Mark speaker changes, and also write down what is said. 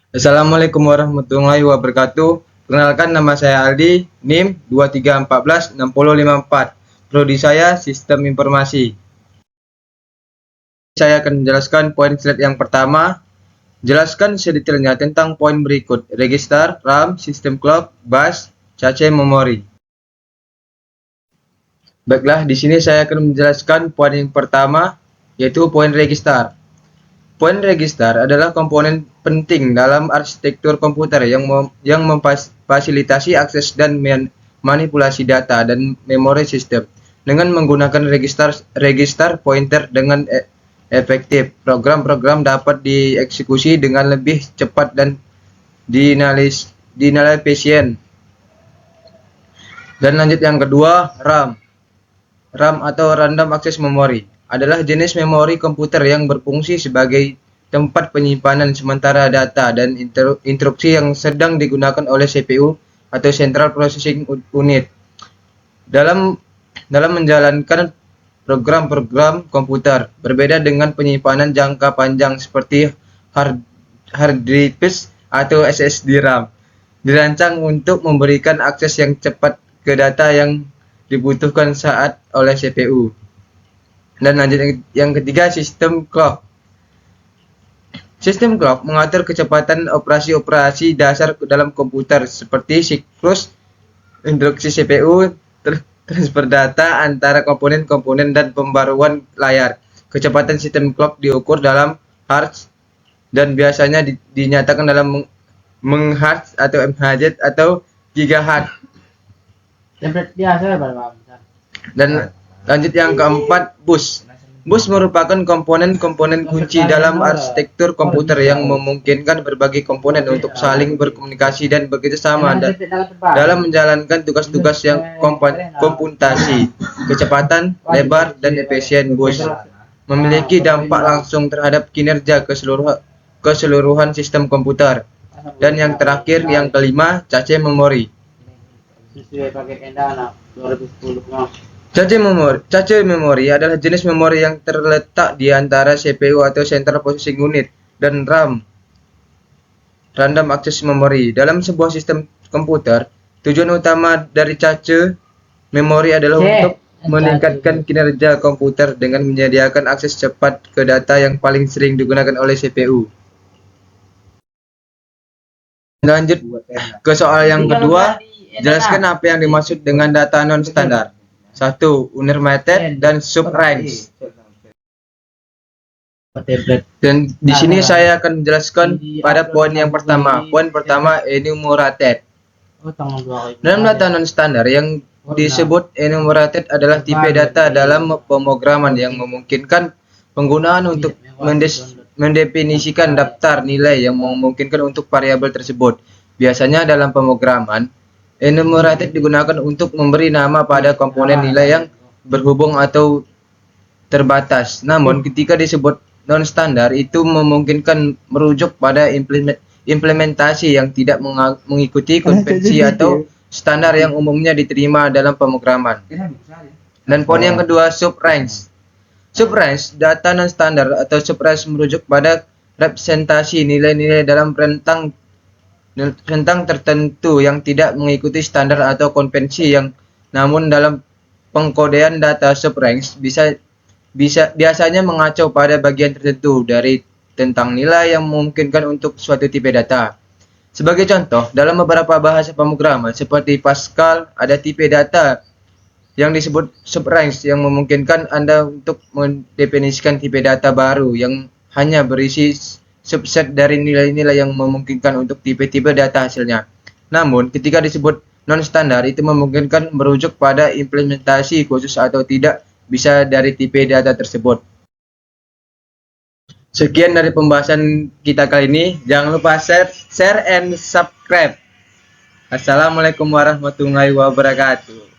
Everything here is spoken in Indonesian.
Speaker 1: Assalamualaikum warahmatullahi wabarakatuh. Perkenalkan, nama saya Aldi, NIM 23146054. Prodi saya Sistem Informasi. Saya akan menjelaskan poin slide yang pertama. Jelaskan sedetailnya tentang poin berikut: register, RAM, sistem clock, bus, cache memori. Baiklah, di sini saya akan menjelaskan poin yang pertama, yaitu poin register. Poin register adalah komponen penting dalam arsitektur komputer yang memfasilitasi akses dan manipulasi data dan memori sistem. Dengan menggunakan register pointer dengan efektif, program-program dapat dieksekusi dengan lebih cepat dan dinilai efisien. Dan lanjut yang kedua, RAM. RAM atau Random Access Memory adalah jenis memori komputer yang berfungsi sebagai tempat penyimpanan sementara data dan instruksi yang sedang digunakan oleh CPU atau Central Processing Unit dalam menjalankan program-program komputer. Berbeda dengan penyimpanan jangka panjang seperti hard disk atau SSD, RAM dirancang untuk memberikan akses yang cepat ke data yang dibutuhkan saat oleh CPU. Dan lanjut yang ketiga, sistem clock. Sistem clock mengatur kecepatan operasi-operasi dasar dalam komputer seperti siklus instruksi CPU, transfer data antara komponen-komponen, dan pembaruan layar. Kecepatan sistem clock diukur dalam hertz dan biasanya dinyatakan dalam menghertz atau mhz atau gigahertz. Dan lanjut yang keempat, bus. Bus merupakan komponen-komponen kunci dalam arsitektur komputer yang memungkinkan berbagai komponen untuk saling berkomunikasi dan bekerjasama dalam menjalankan tugas-tugas yang komputasi. Kecepatan, lebar, dan efisien bus memiliki dampak langsung terhadap kinerja keseluruhan sistem komputer. Dan yang terakhir, yang kelima, cache memori. Cache memori adalah jenis memori yang terletak di antara CPU atau Central Processing Unit dan RAM, Random Access Memory. Dalam sebuah sistem komputer, tujuan utama dari cache memori adalah untuk meningkatkan kinerja komputer dengan menyediakan akses cepat ke data yang paling sering digunakan oleh CPU. Lanjut ke soal yang kedua, jelaskan apa yang dimaksud dengan data non-standar. 1. Unlimited dan subrange. Dan di sini saya akan menjelaskan pada poin yang pertama. Poin pertama, enumerated. Dalam data non-standar, yang disebut enumerated adalah tipe data dalam pemrograman yang memungkinkan penggunaan untuk mendefinisikan daftar nilai yang memungkinkan untuk variabel tersebut. Biasanya dalam pemrograman, enumerated digunakan untuk memberi nama pada komponen nilai yang berhubung atau terbatas. Namun, ketika disebut non-standar, itu memungkinkan merujuk pada implementasi yang tidak mengikuti konvensi atau standar yang umumnya diterima dalam pemrograman. Dan poin yang kedua, subrange. Subrange, data non-standar atau subrange merujuk pada representasi nilai-nilai dalam rentang tertentu yang tidak mengikuti standar atau konvensi namun dalam pengkodean data subrange biasanya mengacu pada bagian tertentu dari tentang nilai yang memungkinkan untuk suatu tipe data. Sebagai contoh, dalam beberapa bahasa pemrograman seperti Pascal, ada tipe data yang disebut subrange yang memungkinkan Anda untuk mendefinisikan tipe data baru yang hanya berisi subset dari nilai-nilai yang memungkinkan untuk tipe-tipe data hasilnya. Namun, ketika disebut non-standar, itu memungkinkan merujuk pada implementasi khusus atau tidak bisa dari tipe data tersebut. Sekian dari pembahasan kita kali ini. Jangan lupa share and subscribe. Assalamualaikum warahmatullahi wabarakatuh.